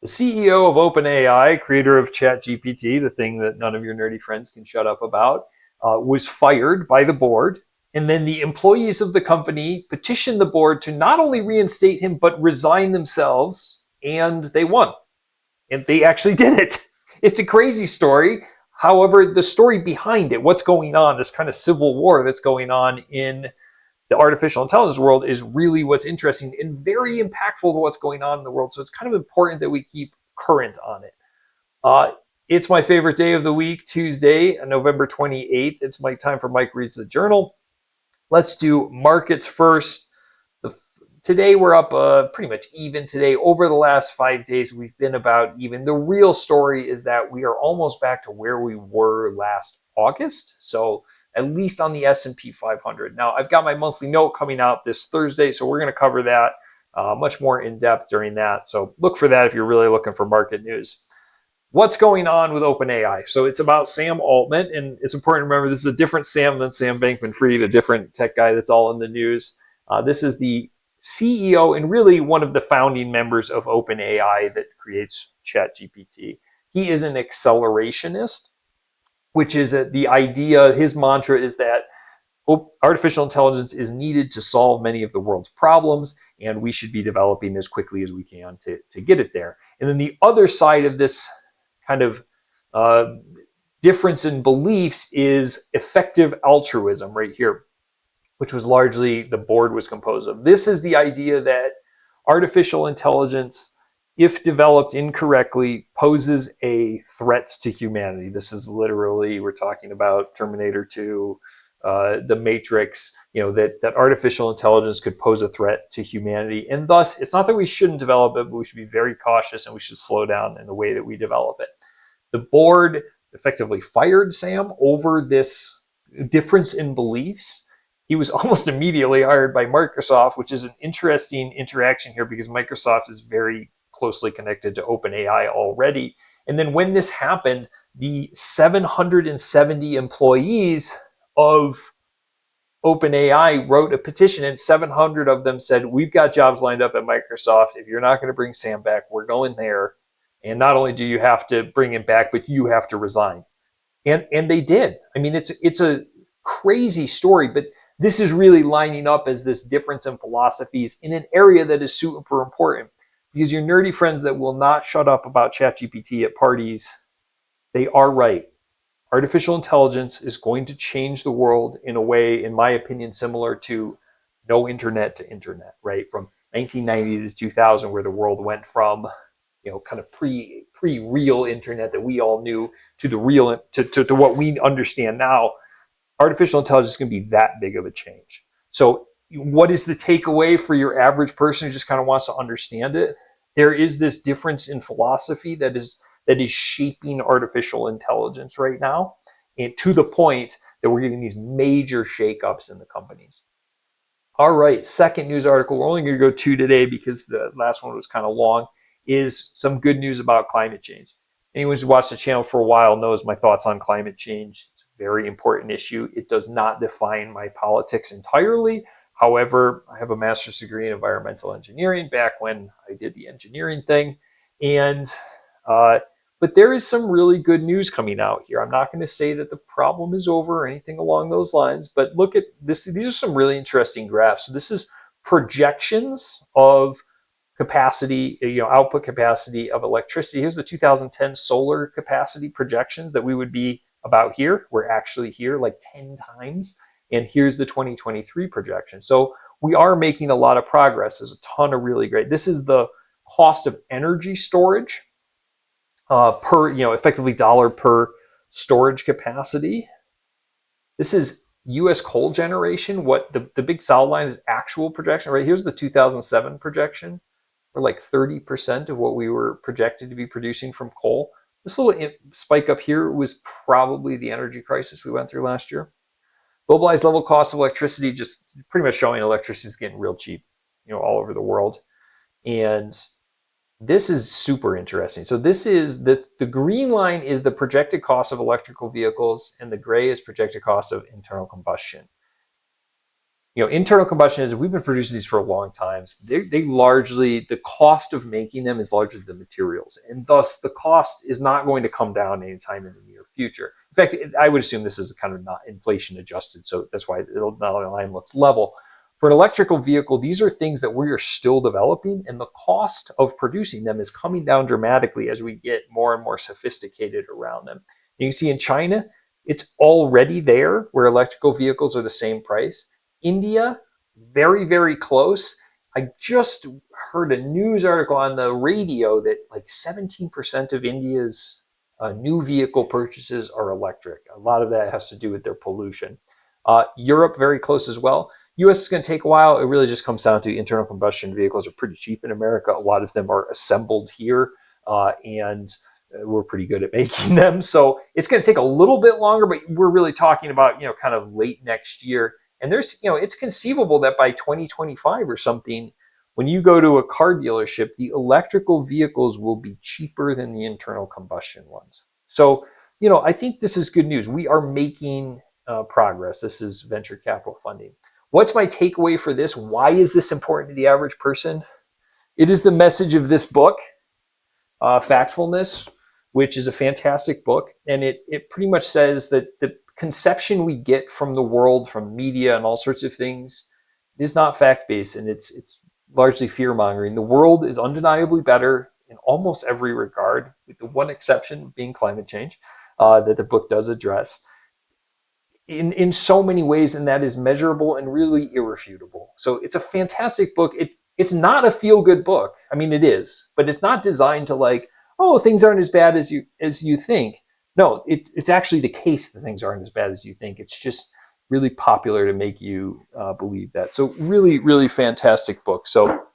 The CEO of OpenAI, creator of ChatGPT, the thing that none of your nerdy friends can shut up about, was fired by the board. And then the employees of the company petitioned the board to not only reinstate him, but resign themselves. And they won. And they actually did it. It's a crazy story. However, the story behind it, what's going on, this kind of civil war that's going on in the artificial intelligence world is really what's interesting and very impactful to what's going on in the world. So it's kind of important that we keep current on it. Uh, it's my favorite day of the week, Tuesday, November 28th. It's time for Mike Reads the Journal. Let's do markets first. Today we're up pretty much even today. Over the last 5 days, we've been about even. The real story is that we are almost back to where we were last August. So at least on the S&P 500. Now, I've got my monthly note coming out this Thursday, so we're going to cover that much more in depth during that. So look for that if you're really looking for market news. What's going on with OpenAI? So it's about Sam Altman, and it's important to remember this is a different Sam than Sam Bankman-Fried, a different tech guy that's all in the news. This is the CEO and really one of the founding members of OpenAI that creates ChatGPT. He is an accelerationist, which is the idea, his mantra is that artificial intelligence is needed to solve many of the world's problems, and we should be developing as quickly as we can to get it there. And then the other side of this kind of difference in beliefs is effective altruism right here, which was largely the board was composed of. This is the idea that artificial intelligence, if developed incorrectly, poses a threat to humanity. This is literally, we're talking about Terminator 2, The Matrix, that artificial intelligence could pose a threat to humanity. And thus, it's not that we shouldn't develop it, but we should be very cautious and we should slow down in the way that we develop it. The board effectively fired Sam over this difference in beliefs. He was almost immediately hired by Microsoft, which is an interesting interaction here because Microsoft is very closely connected to OpenAI already. And then when this happened, the 770 employees of OpenAI wrote a petition, and 700 of them said, we've got jobs lined up at Microsoft. If you're not going to bring Sam back, we're going there. And not only do you have to bring him back, but you have to resign. And they did. I mean, it's a crazy story, but this is really lining up as this difference in philosophies in an area that is super important. Because your nerdy friends that will not shut up about ChatGPT at parties, they are right. Artificial intelligence is going to change the world in a way, in my opinion, similar to no internet to internet, right? From 1990 to 2000, where the world went from, kind of pre-real internet that we all knew to the real, to what we understand now. Artificial intelligence is going to be that big of a change. So what is the takeaway for your average person who just kind of wants to understand it? There is this difference in philosophy that is shaping artificial intelligence right now, and to the point that we're getting these major shakeups in the companies. All right, second news article. We're only going to go two today because the last one was kind of long, is some good news about climate change. Anyone who's watched the channel for a while knows my thoughts on climate change. It's a very important issue. It does not define my politics entirely. However, I have a master's degree in environmental engineering back when I did the engineering thing. And but there is some really good news coming out here. I'm not going to say that the problem is over or anything along those lines, but look at this. These are some really interesting graphs. So this is projections of capacity, output capacity of electricity. Here's the 2010 solar capacity projections that we would be about here. We're actually here like 10 times. And here's the 2023 projection. So we are making a lot of progress. There's a ton of really great. This is the cost of energy storage per, effectively dollar per storage capacity. This is U.S. coal generation. What the big solid line is actual projection, right? Here's the 2007 projection. We're like 30% of what we were projected to be producing from coal. This little spike up here was probably the energy crisis we went through last year. Globalized level cost of electricity, just pretty much showing electricity is getting real cheap, all over the world. And this is super interesting. So this is the green line is the projected cost of electrical vehicles, and the gray is projected cost of internal combustion. Internal combustion is, we've been producing these for a long time. So they largely, the cost of making them is largely the materials, and thus the cost is not going to come down anytime in the near future. In fact, I would assume this is kind of not inflation adjusted, so that's why the line looks level. For an electrical vehicle, these are things that we are still developing, and the cost of producing them is coming down dramatically as we get more and more sophisticated around them. You can see in China, it's already there where electrical vehicles are the same price. India, very, very close. I just heard a news article on the radio that like 17% of India's new vehicle purchases are electric. A lot of that has to do with their pollution. Europe, very close as well. US is going to take a while. It really just comes down to internal combustion vehicles are pretty cheap in America. A lot of them are assembled here, and we're pretty good at making them. So it's going to take a little bit longer, but we're really talking about, kind of late next year. And there's, it's conceivable that by 2025 or something, when you go to a car dealership, the electrical vehicles will be cheaper than the internal combustion ones. So, I think this is good news. We are making progress. This is venture capital funding. What's my takeaway for this? Why is this important to the average person? It is the message of this book, Factfulness, which is a fantastic book. And it pretty much says that the conception we get from the world, from media and all sorts of things, is not fact-based, and it's largely fear-mongering. The world is undeniably better in almost every regard, with the one exception being climate change, that the book does address in so many ways, and that is measurable and really irrefutable. So it's a fantastic book. It's not a feel-good book. I mean, it is, but it's not designed to like, oh, things aren't as bad as you think. No, it's actually the case that things aren't as bad as you think. It's just really popular to make you believe that. So really, really fantastic book. So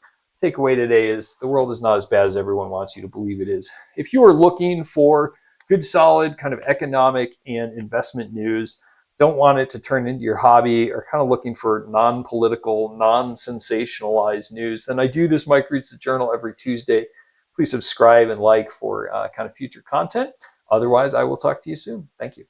takeaway today is the world is not as bad as everyone wants you to believe it is. If you are looking for good, solid kind of economic and investment news, don't want it to turn into your hobby, or kind of looking for non-political, non-sensationalized news, then I do this Mike Reads the Journal every Tuesday. Please subscribe and like for kind of future content. Otherwise, I will talk to you soon. Thank you.